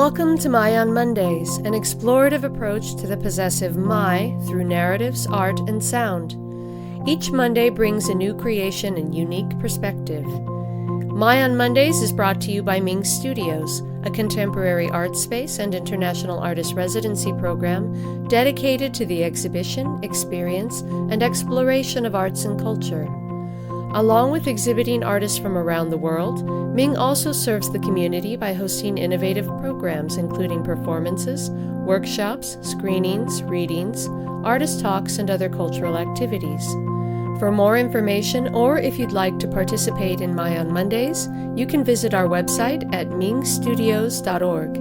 Welcome to My on Mondays, an explorative approach to the possessive my through narratives, art, and sound. Each Monday brings a new creation and unique perspective. My on Mondays is brought to you by Ming Studios, a contemporary art space and international artist residency program dedicated to the exhibition, experience, and exploration of arts and culture. Along with exhibiting artists from around the world, Ming also serves the community by hosting innovative programs including performances, workshops, screenings, readings, artist talks, and other cultural activities. For more information, or if you'd like to participate in My on Mondays, you can visit our website at mingstudios.org.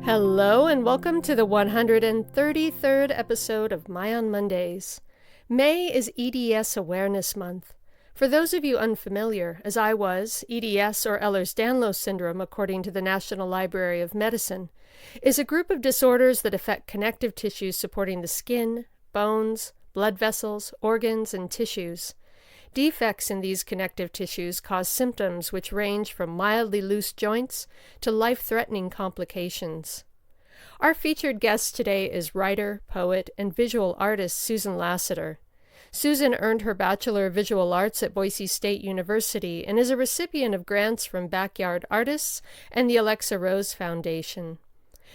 Hello and welcome to the 133rd episode of My on Mondays. May is EDS Awareness Month. For those of you unfamiliar, as I was, EDS, or Ehlers-Danlos syndrome, according to the National Library of Medicine, is a group of disorders that affect connective tissues supporting the skin, bones, blood vessels, organs, and tissues. Defects in these connective tissues cause symptoms which range from mildly loose joints to life-threatening complications. Our featured guest today is writer, poet, and visual artist Susan Lasater. Susan earned her Bachelor of Visual Arts at Boise State University and is a recipient of grants from Backyard Artists and the Alexa Rose Foundation.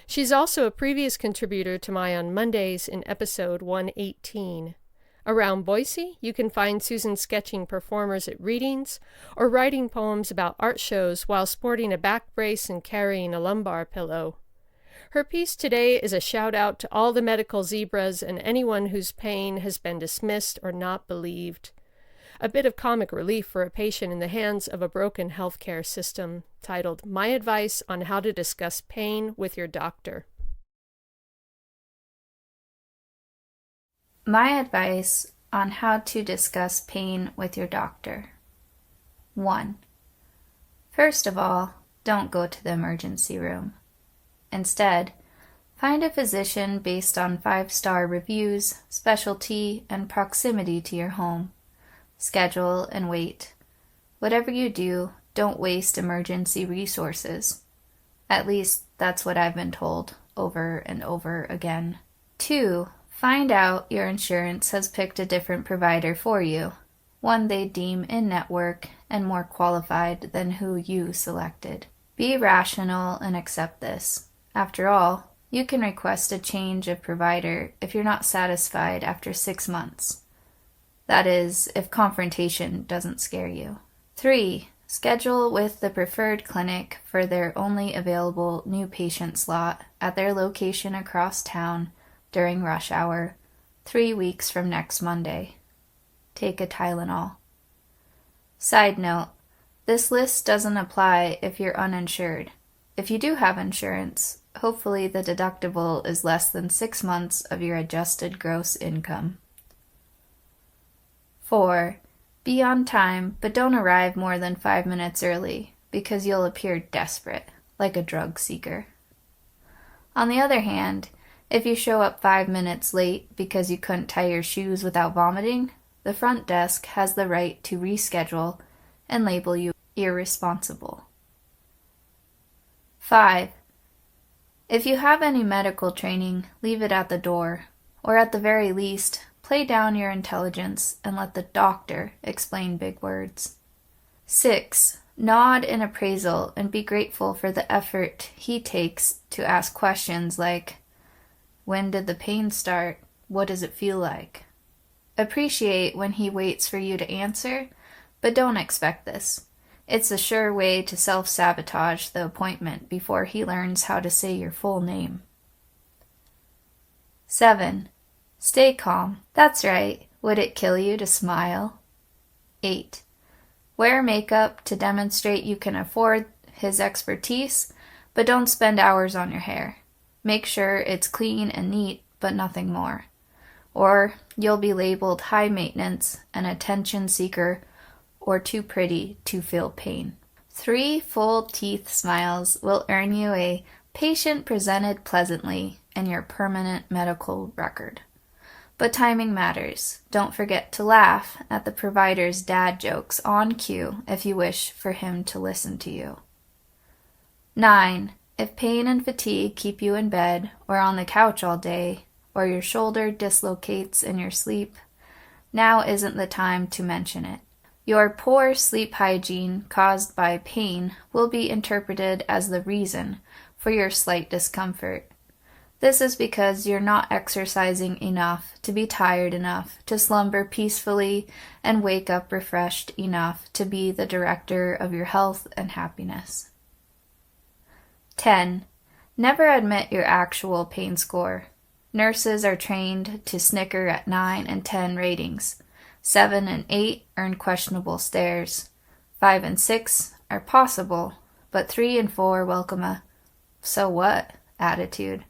She's also a previous contributor to My on Mondays in episode 118. Around Boise, you can find Susan sketching performers at readings or writing poems about art shows while sporting a back brace and carrying a lumbar pillow. Her piece today is a shout-out to all the medical zebras and anyone whose pain has been dismissed or not believed. A bit of comic relief for a patient in the hands of a broken healthcare system, titled My Advice on How to Discuss Pain with Your Doctor. My advice on how to discuss pain with your doctor. 1. First of all, don't go to the emergency room. Instead, find a physician based on 5-star reviews, specialty, and proximity to your home. Schedule and wait. Whatever you do, don't waste emergency resources. At least that's what I've been told over and over again. 2. Find out your insurance has picked a different provider for you, one they deem in-network and more qualified than who you selected. Be rational and accept this. After all, you can request a change of provider if you're not satisfied after 6 months. That is, if confrontation doesn't scare you. 3. Schedule with the preferred clinic for their only available new patient slot at their location across town during rush hour, 3 weeks from next Monday. Take a Tylenol. Side note, this list doesn't apply if you're uninsured. If you do have insurance, hopefully the deductible is less than 6 months of your adjusted gross income. 4. Be on time, but don't arrive more than 5 minutes early, because you'll appear desperate, like a drug seeker. On the other hand, if you show up 5 minutes late because you couldn't tie your shoes without vomiting, the front desk has the right to reschedule and label you irresponsible. 5. If you have any medical training, leave it at the door, or at the very least, play down your intelligence and let the doctor explain big words. 6. Nod in appraisal and be grateful for the effort he takes to ask questions like, when did the pain start? What does it feel like? Appreciate when he waits for you to answer, but don't expect this. It's a sure way to self-sabotage the appointment before he learns how to say your full name. 7. Stay calm. That's right. Would it kill you to smile? 8. Wear makeup to demonstrate you can afford his expertise, but don't spend hours on your hair. Make sure it's clean and neat, but nothing more. Or you'll be labeled high maintenance, an attention seeker, or too pretty to feel pain. 3 full teeth smiles will earn you a patient presented pleasantly in your permanent medical record. But timing matters. Don't forget to laugh at the provider's dad jokes on cue if you wish for him to listen to you. 9. If pain and fatigue keep you in bed or on the couch all day, or your shoulder dislocates in your sleep, now isn't the time to mention it. Your poor sleep hygiene caused by pain will be interpreted as the reason for your slight discomfort. This is because you're not exercising enough to be tired enough to slumber peacefully and wake up refreshed enough to be the director of your health and happiness. 10. Never admit your actual pain score. Nurses are trained to snicker at 9 and 10 ratings. 7 and 8 earn questionable stares. 5 and 6 are possible, but 3 and 4 welcome a "so what" attitude.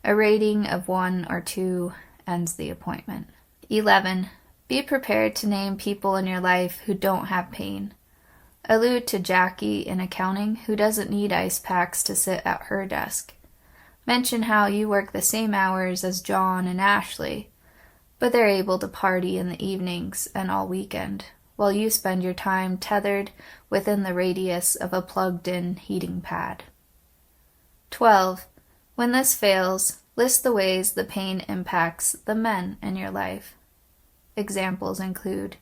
A rating of 1 or 2 ends the appointment. 11. Be prepared to name people in your life who don't have pain. Allude to Jackie in accounting, who doesn't need ice packs to sit at her desk. Mention how you work the same hours as John and Ashley, but they're able to party in the evenings and all weekend, while you spend your time tethered within the radius of a plugged-in heating pad. 12. When this fails, list the ways the pain impacts the men in your life. Examples include: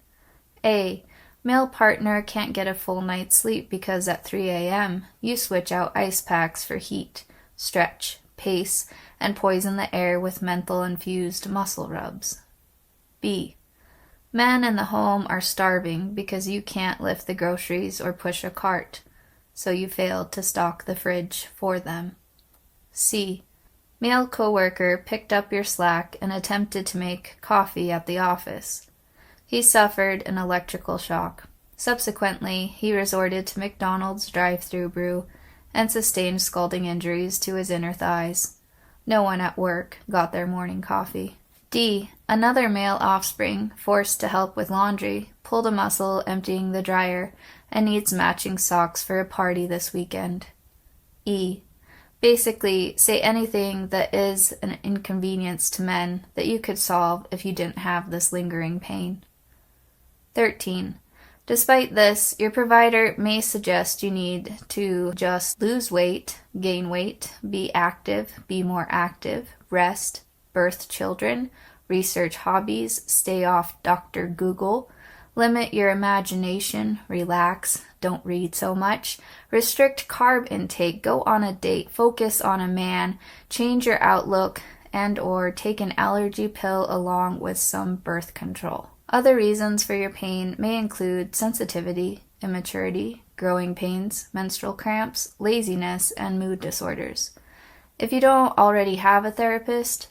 A. Male partner can't get a full night's sleep because at 3 a.m. you switch out ice packs for heat, stretch, pace, and poison the air with menthol-infused muscle rubs. B. Men in the home are starving because you can't lift the groceries or push a cart, so you failed to stock the fridge for them. C. Male coworker picked up your slack and attempted to make coffee at the office. He suffered an electrical shock. Subsequently, he resorted to McDonald's drive-thru brew and sustained scalding injuries to his inner thighs. No one at work got their morning coffee. D. Another male offspring, forced to help with laundry, pulled a muscle emptying the dryer and needs matching socks for a party this weekend. E. Basically, say anything that is an inconvenience to men that you could solve if you didn't have this lingering pain. 13. Despite this, your provider may suggest you need to just lose weight, gain weight, be active, be more active, rest, birth children, research hobbies, stay off Dr. Google, limit your imagination, relax, don't read so much, restrict carb intake, go on a date, focus on a man, change your outlook, and or take an allergy pill along with some birth control. Other reasons for your pain may include sensitivity, immaturity, growing pains, menstrual cramps, laziness, and mood disorders. If you don't already have a therapist,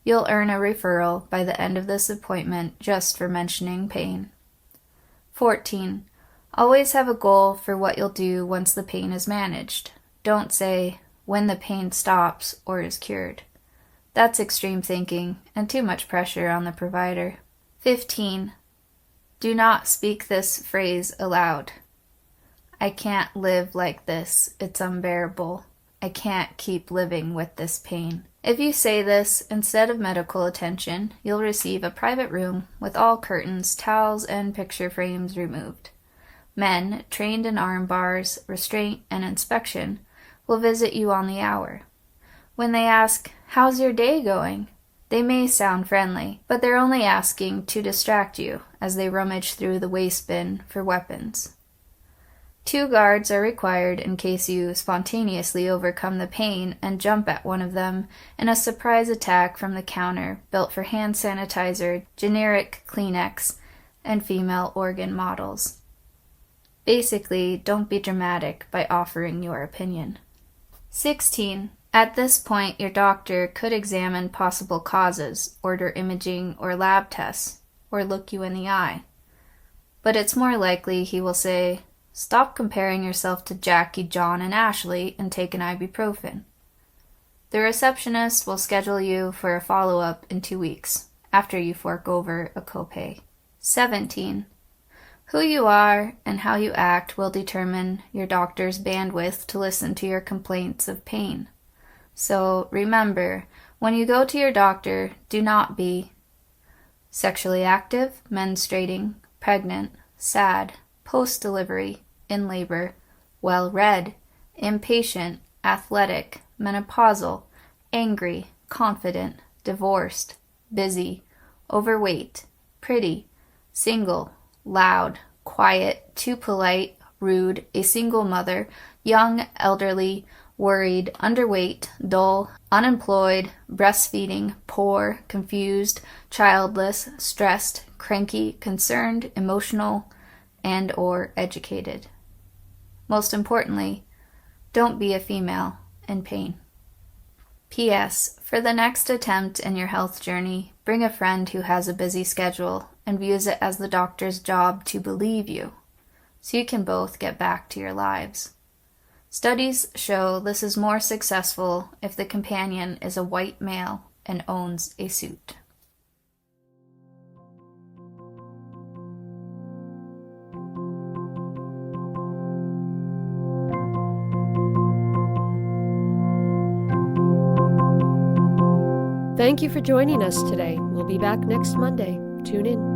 you'll earn a referral by the end of this appointment just for mentioning pain. 14. Always have a goal for what you'll do once the pain is managed. Don't say, when the pain stops or is cured. That's extreme thinking and too much pressure on the provider. 15. Do not speak this phrase aloud. I can't live like this. It's unbearable. I can't keep living with this pain. If you say this instead of medical attention, you'll receive a private room with all curtains, towels, and picture frames removed. Men, trained in arm bars, restraint, and inspection, will visit you on the hour. When they ask, "How's your day going?" they may sound friendly, but they're only asking to distract you as they rummage through the waste bin for weapons. 2 guards are required in case you spontaneously overcome the pain and jump at one of them in a surprise attack from the counter built for hand sanitizer, generic Kleenex, and female organ models. Basically, don't be dramatic by offering your opinion. 16. At this point, your doctor could examine possible causes, order imaging or lab tests, or look you in the eye. But it's more likely he will say, "Stop comparing yourself to Jackie, John, and Ashley and take an ibuprofen." The receptionist will schedule you for a follow-up in 2 weeks, after you fork over a copay. 17. Who you are and how you act will determine your doctor's bandwidth to listen to your complaints of pain. So remember, when you go to your doctor, do not be, Sexually active, menstruating, pregnant, sad, post-delivery, in labor, well-read, impatient, athletic, menopausal, angry, confident, divorced, busy, overweight, pretty, single, loud, quiet, too polite, rude, a single mother, young, elderly, worried, underweight, dull, unemployed, breastfeeding, poor, confused, childless, stressed, cranky, concerned, emotional, and/or educated. Most importantly, don't be a female in pain. P.S. For the next attempt in your health journey, bring a friend who has a busy schedule and views it as the doctor's job to believe you, so you can both get back to your lives. Studies show this is more successful if the companion is a white male and owns a suit. Thank you for joining us today. We'll be back next Monday. Tune in.